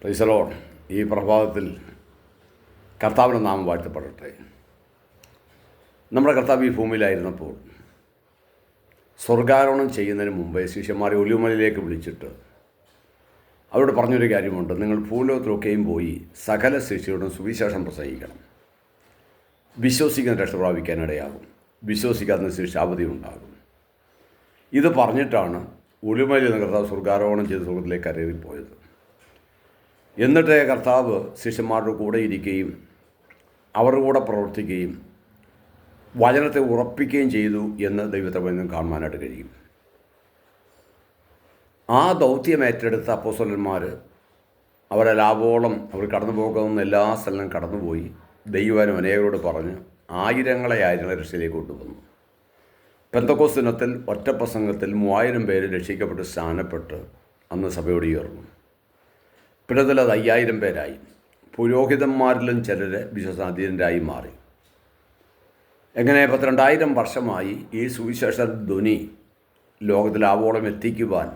Praise the Lord. ഈ പ്രഭാതത്തിൽ കർത്താവിൻ്റെ നാമം വാഴ്ത്തപ്പെടട്ടെ. നമ്മുടെ കർത്താവ് ഈ ഭൂമിയിലായിരുന്നപ്പോൾ സ്വർഗാരോഹണം ചെയ്യുന്നതിന് മുമ്പേ ശിഷ്യന്മാരെ ഒലിവുമലയിലേക്ക് വിളിച്ചിട്ട് അവരോട് പറഞ്ഞൊരു കാര്യമുണ്ട്. നിങ്ങൾ ഭൂലോകത്തിലൊക്കെയും പോയി സകല ശിഷ്യരോടും സുവിശേഷം പ്രസംഗിക്കണം. വിശ്വസിക്കുന്ന രക്ഷ പ്രാപിക്കാനിടയാകും, വിശ്വസിക്കാത്ത ശിക്ഷാവധി ഉണ്ടാകും. ഇത് പറഞ്ഞിട്ടാണ് ഒലിവുമലയിൽ നിന്ന് കർത്താവ് സ്വർഗാരോഹണം ചെയ്ത് സ്വർഗത്തിലേക്ക് കരേറിപ്പോയത്. എന്നിട്ട് കർത്താവ് ശിഷ്യന്മാരുടെ കൂടെ ഇരിക്കുകയും അവരുടെ കൂടെ പ്രവർത്തിക്കുകയും വചനത്തെ ഉറപ്പിക്കുകയും ചെയ്തു എന്ന് ദൈവത്തെ നിന്നും കാണുവാനായിട്ട് കഴിയും. ആ ദൗത്യം ഏറ്റെടുത്ത അപ്പോസ്തലന്മാർ അവരെ ലാഭോളം അവർ കടന്നു പോകുന്ന എല്ലാ സ്ഥലങ്ങളും കടന്നുപോയി ദൈവം അനേകരോട് പറഞ്ഞ് ആയിരങ്ങളെ രക്ഷയിലേക്ക് കൊണ്ടുവന്നു. പെന്തക്കോസ്ത് ദിനത്തിൽ ഒറ്റ പ്രസംഗത്തിൽ 3000 പേര് രക്ഷിക്കപ്പെട്ട് സ്നാനപ്പെട്ട് അന്ന് സഭയോട് ചേർന്നു. പിന്നതിൽ അത് 5000 പേരായി. പുരോഹിതന്മാരിലും ചിലർ വിശ്വാസാധീനരായി മാറി. എങ്ങനെ 2000 വർഷമായി ഈ സുവിശേഷ ധ്വനി ലോകത്തിൽ ആവോളം എത്തിക്കുവാൻ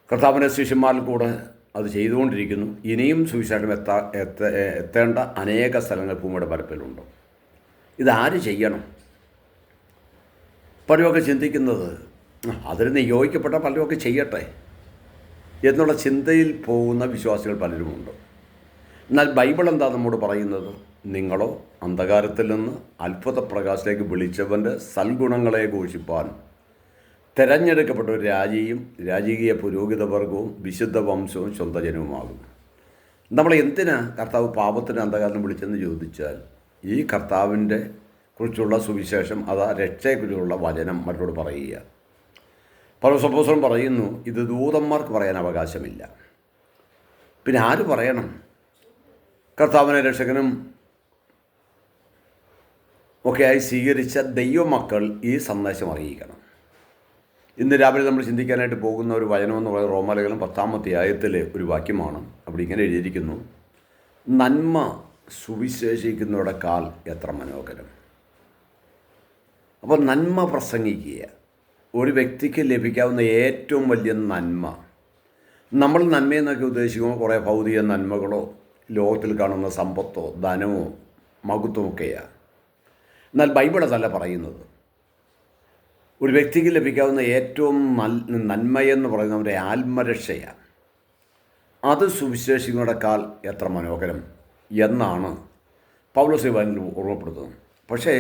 കർത്താവിൻ്റെ ശിഷ്യന്മാരിൽ കൂടെ അത് ചെയ്തുകൊണ്ടിരിക്കുന്നു. ഇനിയും സുവിശേഷം എത്തേണ്ട അനേക സ്ഥലങ്ങൾ ഭൂമിയുടെ പരപ്പിലുണ്ട്. ഇതാര് ചെയ്യണം? പലരൊക്കെ ചിന്തിക്കുന്നത് അതിന് നിയോഗിക്കപ്പെട്ട പലരൊക്കെ ചെയ്യട്ടെ എന്നുള്ള ചിന്തയിൽ പോകുന്ന വിശ്വാസികൾ പലരുമുണ്ട്. എന്നാൽ ബൈബിൾ എന്താ നമ്മോട് പറയുന്നത്? നിങ്ങളോ അന്ധകാരത്തിൽ നിന്ന് അത്ഭുത പ്രകാശത്തിലേക്ക് വിളിച്ചവൻ്റെ സൽഗുണങ്ങളെ ഘോഷിപ്പാൻ തിരഞ്ഞെടുക്കപ്പെട്ട ഒരു രാജകീയ പുരോഹിതവർഗവും വിശുദ്ധ വംശവും സ്വന്തം ജനവുമാകും. നമ്മൾ എന്തിനാ കർത്താവ് പാപത്തിന് അന്ധകാരം വിളിച്ചെന്ന് ചോദിച്ചാൽ ഈ കർത്താവിൻ്റെ കുറിച്ചുള്ള സുവിശേഷം, അതാ രക്ഷയെക്കുറിച്ചുള്ള വചനം മറ്റോട് പറയുക. പൗലോസ് അപ്പോസ്തലൻ പറയുന്നു, ഇത് ദൂതന്മാർക്ക് പറയാൻ അവകാശമില്ല. പിന്നെ ആര് പറയണം? കർത്താവിനെ രക്ഷകനും ഒക്കെയായി സ്വീകരിച്ച ദൈവമക്കൾ ഈ സന്ദേശം അറിയിക്കണം. ഇന്ന് രാവിലെ നമ്മൾ ചിന്തിക്കാനായിട്ട് പോകുന്ന ഒരു വചനമെന്ന് പറയുന്നത് റോമാലേഖനം 10-ാം അധ്യായത്തിലെ ഒരു വാക്യമാണ്. അവിടെ ഇങ്ങനെ എഴുതിയിരിക്കുന്നു, നന്മ സുവിശേഷിക്കുന്നവരുടെ കാൽ എത്ര മനോഹരം. അപ്പോൾ നന്മ പ്രസംഗിക്കുക ഒരു വ്യക്തിക്ക് ലഭിക്കാവുന്ന ഏറ്റവും വലിയ നന്മ. നമ്മൾ നന്മയെന്നൊക്കെ ഉദ്ദേശിക്കുമ്പോൾ കുറേ ഭൗതിക നന്മകളോ ലോകത്തിൽ കാണുന്ന സമ്പത്തോ ധനമോ മഹത്വമൊക്കെയാണ്. എന്നാൽ ബൈബിൾ അതല്ല പറയുന്നത്. ഒരു വ്യക്തിക്ക് ലഭിക്കാവുന്ന ഏറ്റവും നന്മയെന്ന് പറയുന്നത് അവൻ്റെ ആത്മരക്ഷയാണ്. അത് സുവിശേഷിക്കുന്നവരുടെ കാൽ എത്ര മനോഹരം എന്നാണ് പൗലോസ് ഓർമ്മപ്പെടുത്തുന്നത്. പക്ഷേ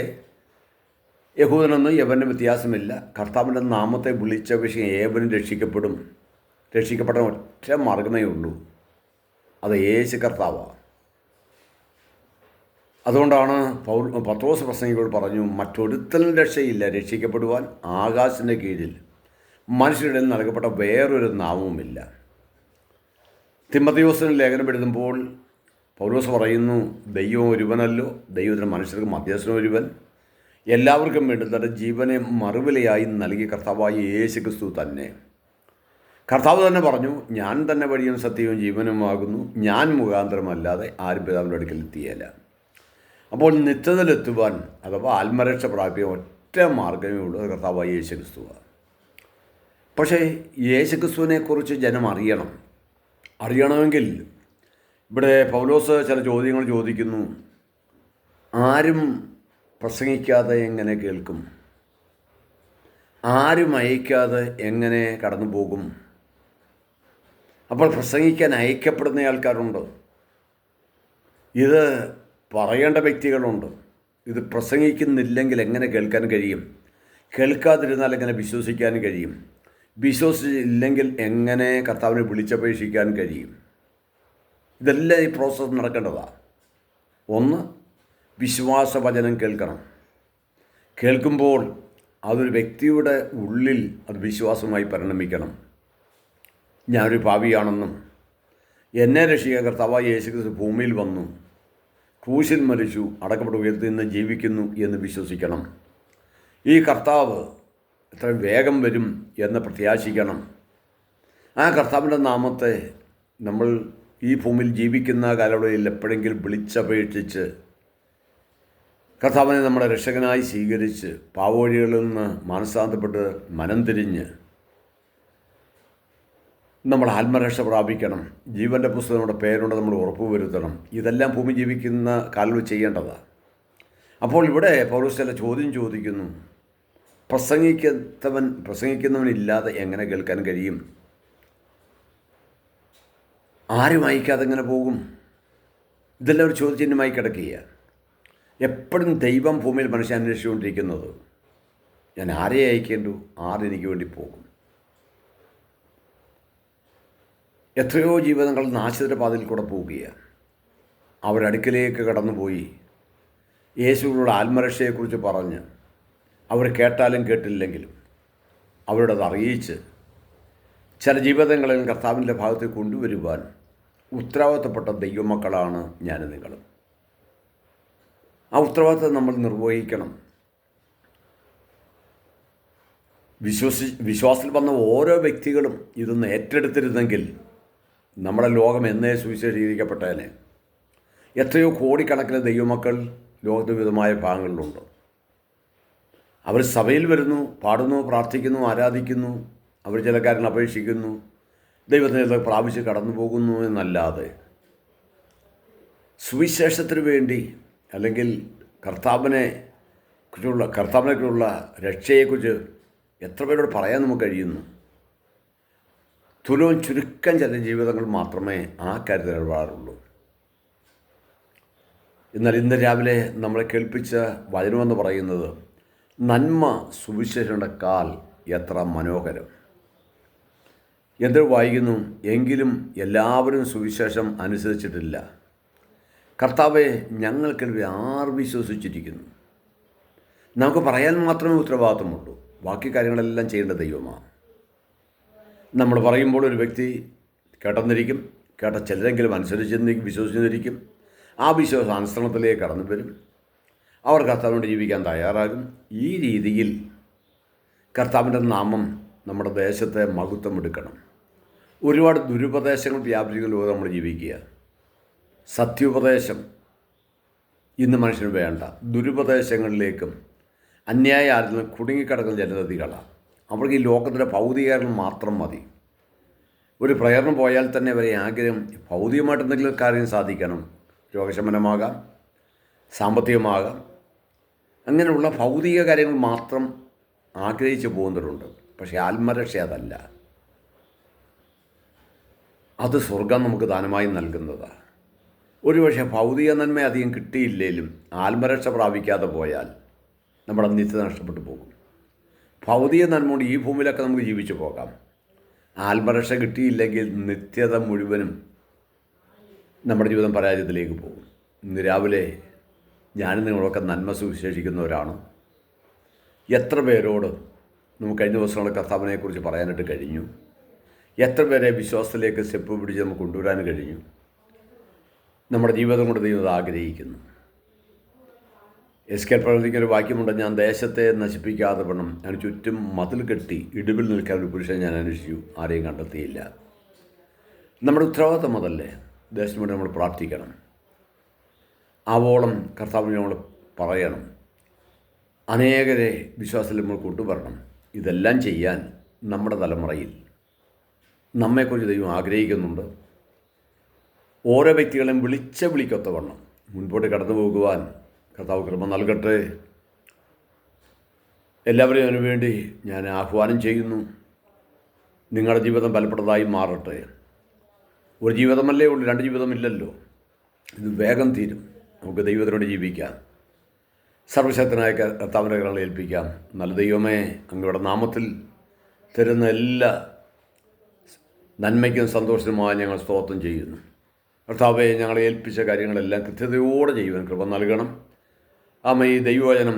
യഹൂദനൊന്നും യവനും വ്യത്യാസമില്ല. കർത്താവിൻ്റെ നാമത്തെ വിളിച്ച വിഷയം ഏവനും രക്ഷിക്കപ്പെട്ട ഒറ്റ മാർഗമേ ഉള്ളൂ, അത് യേശു കർത്താവാണ്. അതുകൊണ്ടാണ് പത്രോസ് പ്രസംഗികളോട് പറഞ്ഞു, മറ്റൊരുത്തലും രക്ഷയില്ല, രക്ഷിക്കപ്പെടുവാൻ ആകാശത്തിൻ്റെ കീഴിൽ മനുഷ്യരുടെ നൽകപ്പെട്ട വേറൊരു നാമവുമില്ല. തിമോഥെയോസിന് ലേഖനം എഴുതുമ്പോൾ പൗലോസ് പറയുന്നു, ദൈവം ഒരുവനല്ലോ, ദൈവത്തിന് മനുഷ്യർക്ക് മധ്യസ്ഥൻ ഒരുവൻ, എല്ലാവർക്കും വേണ്ടി തൻ്റെ ജീവനെ മറുവിലയായി നൽകിയ കർത്താവായ യേശു ക്രിസ്തു തന്നെ. കർത്താവ് തന്നെ പറഞ്ഞു, ഞാൻ തന്നെ വഴിയും സത്യവും ജീവനുമാകുന്നു, ഞാൻ മുഖാന്തരമല്ലാതെ ആരും പിതാവിൻ്റെ അടുക്കൽ എത്തിയല്ല. അപ്പോൾ നിത്യതയിലെത്തുവാൻ അഥവാ ആത്മരക്ഷ പ്രാപിക്കാൻ ഒറ്റ മാർഗ്ഗമേ ഉള്ളൂ, അത് കർത്താവായ യേശു ക്രിസ്തുവാണ്. പക്ഷേ യേശു ക്രിസ്തുവിനെക്കുറിച്ച് ജനം അറിയണമെങ്കിൽ ഇവിടെ പൗലോസ് ചില ചോദ്യങ്ങൾ ചോദിക്കുന്നു. ആരും പ്രസംഗിക്കാതെ എങ്ങനെ കേൾക്കും? ആരും അയക്കാതെ എങ്ങനെ കടന്നു പോകും? അപ്പോൾ പ്രസംഗിക്കാൻ അയക്കപ്പെടുന്ന ആൾക്കാരുണ്ട്, ഇത് പറയേണ്ട വ്യക്തികളുണ്ട്. ഇത് പ്രസംഗിക്കുന്നില്ലെങ്കിൽ എങ്ങനെ കേൾക്കാൻ കഴിയും? കേൾക്കാതിരുന്നാൽ എങ്ങനെ വിശ്വസിക്കാൻ കഴിയും? വിശ്വസിച്ചില്ലെങ്കിൽ എങ്ങനെ കർത്താവിനെ വിളിച്ചപേക്ഷിക്കാൻ കഴിയും? ഇതെല്ലാം ഈ പ്രോസസ്സ് നടക്കേണ്ടതാണ്. ഒന്ന്, വിശ്വാസവചനം കേൾക്കണം. കേൾക്കുമ്പോൾ അതൊരു വ്യക്തിയുടെ ഉള്ളിൽ അത് വിശ്വാസമായി പരിണമിക്കണം. ഞാനൊരു പാപിയാണെന്നും എന്നെ രക്ഷിക്കാൻ കർത്താവായ യേശു ക്രിസ്തു ഭൂമിയിൽ വന്നു, ക്രൂശിൽ മരിച്ചു, അടക്കപ്പെട്ട ഉയർത്തി നിന്ന് ജീവിക്കുന്നു എന്ന് വിശ്വസിക്കണം. ഈ കർത്താവ് എത്രയും വേഗം വരും എന്ന് പ്രത്യാശിക്കണം. ആ കർത്താവിൻ്റെ നാമത്തെ നമ്മൾ ഈ ഭൂമിയിൽ ജീവിക്കുന്ന കാലയളവിൽ എപ്പോഴെങ്കിലും വിളിച്ചപേക്ഷിച്ച് കർത്താവിനെ നമ്മുടെ രക്ഷകനായി സ്വീകരിച്ച് പാവവഴികളിൽ നിന്ന് മാനസാന്തരപ്പെട്ട് മനം തിരിഞ്ഞ് നമ്മൾ ആത്മരക്ഷ പ്രാപിക്കണം, ജീവൻ്റെ പുസ്തകം നമ്മുടെ പേരുണ്ട് നമ്മൾ ഉറപ്പ് വരുത്തണം. ഇതെല്ലാം ഭൂമി ജീവിക്കുന്ന കാലം ചെയ്യേണ്ടതാണ്. അപ്പോൾ ഇവിടെ പൗലോസ് ചില ചോദ്യം ചോദിക്കുന്നു. പ്രസംഗിക്കുന്നവനില്ലാതെ എങ്ങനെ കേൾക്കാൻ കഴിയും? ആരും അയക്കാതെ എങ്ങനെ പോകും? ഇതെല്ലാം ഒരു ചോദ്യചിഹ്നമായി കിടക്കുക. എപ്പോഴും ദൈവം ഭൂമിയിൽ മനുഷ്യൻ അന്വേഷിച്ചുകൊണ്ടിരിക്കുന്നത്, ഞാൻ ആരെ അയക്കേണ്ടു, ആരെനിക്ക് വേണ്ടി പോകും. എത്രയോ ജീവിതങ്ങൾ നാശത്തിൻ്റെ പാതയിൽ കൂടെ പോവുകയാണ്. അവരടുക്കലേക്ക് കടന്നുപോയി യേശുവിനോട് ആത്മരക്ഷയെക്കുറിച്ച് പറഞ്ഞ് അവർ കേട്ടാലും കേട്ടില്ലെങ്കിലും അവരോടത് അറിയിച്ച് ചില ജീവിതങ്ങളിൽ കർത്താവിൻ്റെ ഭാഗത്ത് കൊണ്ടുവരുവാൻ ഉത്തരവാദിത്തപ്പെട്ട ദൈവമക്കളാണ് ഞാനും നിങ്ങളും. ആ ഉത്തരവാദിത്തം നമ്മൾ നിർവഹിക്കണം. വിശ്വാസത്തിൽ വന്ന ഓരോ വ്യക്തികളും ഇതൊന്ന് ഏറ്റെടുത്തിരുന്നെങ്കിൽ നമ്മുടെ ലോകം എന്നേ സുവിശേഷീകരിക്കപ്പെട്ടതിനെ. എത്രയോ കോടിക്കണക്കിന് ദൈവമക്കൾ ലോകത്ത് വിധമായ ഭാഗങ്ങളിലുണ്ട്. അവർ സഭയിൽ വരുന്നു, പാടുന്നു, പ്രാർത്ഥിക്കുന്നു, ആരാധിക്കുന്നു, അവർ ചില കാര്യങ്ങൾ അപേക്ഷിക്കുന്നു, ദൈവത്തിന് പ്രാപിച്ച് കടന്നു പോകുന്നു എന്നല്ലാതെ സുവിശേഷത്തിന് വേണ്ടി അല്ലെങ്കിൽ കർത്താവിനെക്കുറിച്ചുള്ള രക്ഷയെക്കുറിച്ച് എത്ര പേരോട് പറയാൻ നമുക്ക് കഴിയുന്നു? തുലവും ചുരുക്കം ചില ജീവിതങ്ങൾ മാത്രമേ ആ കാര്യത്തിൽ ഇടപാടുള്ളൂ. എന്നാൽ ഇന്ന് രാവിലെ നമ്മളെ കേൾപ്പിച്ച വചനമെന്ന് പറയുന്നത്, നന്മ സുവിശേഷയുടെ കാൽ എത്ര മനോഹരം. എന്തൊരു വായിക്കുന്നു, എങ്കിലും എല്ലാവരും സുവിശേഷം അനുസരിച്ചിട്ടില്ല. കർത്താവെ, ഞങ്ങൾക്കെതിരെ ആർ വിശ്വസിച്ചിരിക്കുന്നു. നമുക്ക് പറയാൻ മാത്രമേ ഉത്തരവാദിത്തമുള്ളൂ, ബാക്കി കാര്യങ്ങളെല്ലാം ചെയ്യേണ്ട ദൈവമാണ്. നമ്മൾ പറയുമ്പോൾ ഒരു വ്യക്തി കേട്ടെന്നിരിക്കും, കേട്ട ചിലരെങ്കിലും അനുസരിച്ചെന്നിരിക്കും, വിശ്വസിച്ചെന്നിരിക്കും. ആ വിശ്വാസം അനുസരണത്തിലേക്ക് കടന്നു വരും. അവർ കർത്താവിനോട് ജീവിക്കാൻ തയ്യാറാകും. ഈ രീതിയിൽ കർത്താവിൻ്റെ നാമം നമ്മുടെ ദേശത്തെ മഹത്വം എടുക്കണം. ഒരുപാട് ദുരുപദേശങ്ങൾ വ്യാപിക്കുന്ന ലോകം നമ്മൾ ജീവിക്കുക. സത്യോപദേശം ഇന്ന് മനുഷ്യന് വേണ്ട. ദുരുപദേശങ്ങളിലേക്കും അന്യായ ആരിലും കുടുങ്ങിക്കിടക്കുന്ന ജനതകളാണ്. അവർക്ക് ഈ ലോകത്തിൻ്റെ ഭൗതികരണം മാത്രം മതി. ഒരു പ്രയറിന് പോയാൽ തന്നെ അവരെ ആഗ്രഹം ഭൗതികമായിട്ട് എന്തെങ്കിലും കാര്യം സാധിക്കണം. രോഗശമനമാകാം, സാമ്പത്തികമാകാം, അങ്ങനെയുള്ള ഭൗതിക കാര്യങ്ങൾ മാത്രം ആഗ്രഹിച്ച് പോകുന്നവരുണ്ട്. പക്ഷേ ആത്മരക്ഷ അതല്ല. അത് സ്വർഗം നമുക്ക് ദാനമായി നൽകുന്നതാണ്. ഒരുപക്ഷെ ഭൗതിക നന്മ അധികം കിട്ടിയില്ലെങ്കിലും ആത്മരക്ഷ പ്രാപിക്കാതെ പോയാൽ നമ്മുടെ നിത്യത നഷ്ടപ്പെട്ടു പോകും. ഭൗതിക നന്മ കൊണ്ട് ഈ ഭൂമിയിലൊക്കെ നമുക്ക് ജീവിച്ചു പോകാം. ആത്മരക്ഷ കിട്ടിയില്ലെങ്കിൽ നിത്യത മുഴുവനും നമ്മുടെ ജീവിതം പരാജയത്തിലേക്ക് പോകും. ഇന്ന് രാവിലെ ഞാനും നിങ്ങളൊക്കെ നന്മ സുവിശേഷിക്കുന്നവരാണ്. എത്ര പേരോട് നമുക്ക് കഴിഞ്ഞ ദിവസങ്ങളുടെ കർത്താവിനെക്കുറിച്ച് പറയാനായിട്ട് കഴിഞ്ഞു. എത്ര പേരെ വിശ്വാസത്തിലേക്ക് സ്റ്റെപ്പ് പിടിച്ച് നമുക്ക് കൊണ്ടുവരാൻ കഴിഞ്ഞു. നമ്മുടെ ജീവിതം കൊണ്ട് ദൈവം ആഗ്രഹിക്കുന്നു. എസ്കേൽ പ്രവർത്തിക്കൊരു വാക്യമുണ്ട്, ഞാൻ ദേശത്തെ നശിപ്പിക്കാതെ വണ്ണം ഞാൻ ചുറ്റും മതിൽ കെട്ടി ഇടിവിൽ നിൽക്കാൻ ഒരു പുരുഷനെ ഞാൻ അന്വേഷിച്ചു, ആരെയും കണ്ടെത്തിയില്ല. നമ്മുടെ ഉത്തരവാദിത്തം അതല്ലേ? ദേശം വേണ്ടി നമ്മൾ പ്രാർത്ഥിക്കണം. ആവോളം കർത്താവിനെ നമ്മൾ പറയണം. അനേകരെ വിശ്വാസത്തിൽ നമ്മൾ കൊണ്ടുവരണം. ഇതെല്ലാം ചെയ്യാൻ നമ്മുടെ തലമുറയിൽ നമ്മെക്കുറിച്ച് ദൈവം ആഗ്രഹിക്കുന്നുണ്ട്. ഓരോ വ്യക്തികളെയും വിളിക്കൊത്തവണ്ണം മുൻപോട്ട് കടന്നു പോകുവാൻ കർത്താവ് കൃപ നൽകട്ടെ. എല്ലാവരെയും അതിനുവേണ്ടി ഞാൻ ആഹ്വാനം ചെയ്യുന്നു. നിങ്ങളുടെ ജീവിതം ഫലപ്രദമായി മാറട്ടെ. ഒരു ജീവിതമല്ലേ ഉള്ളൂ, രണ്ട് ജീവിതമില്ലല്ലോ. ഇത് വേഗം തീരും. നമുക്ക് ദൈവത്തിനോട് ജീവിക്കാം. സർവശക്തനായ കർത്താവിൻ്റെ കരങ്ങളിൽ ഏൽപ്പിക്കാം. നല്ല ദൈവമേ, അങ്ങയുടെ നാമത്തിൽ തരുന്ന എല്ലാ നന്മയ്ക്കും സന്തോഷത്തിനുമായി ഞങ്ങൾ സ്തോത്രം ചെയ്യുന്നു. കർത്താവെ, ഞങ്ങളെ ഏൽപ്പിച്ച കാര്യങ്ങളെല്ലാം കൃത്യതയോടെ ചെയ്യുവാൻ കൃപ നൽകണം. ആമേ, ഈ ദൈവവചനം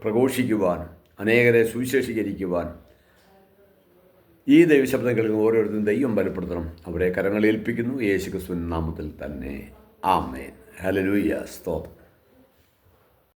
പ്രഘോഷിക്കുവാൻ, അനേകരെ സുവിശേഷീകരിക്കുവാൻ ഈ ദൈവശബ്ദം കേൾക്കുന്ന ഓരോരുത്തരും ദൈവം ബലപ്പെടുത്തണം. അവരെ കരങ്ങളിൽ ഏൽപ്പിക്കുന്നു യേശുക്രിസ്തുവിൻ നാമത്തിൽ തന്നെ. ആമേൻ. ഹല്ലേലൂയ. സ്തോത്രം.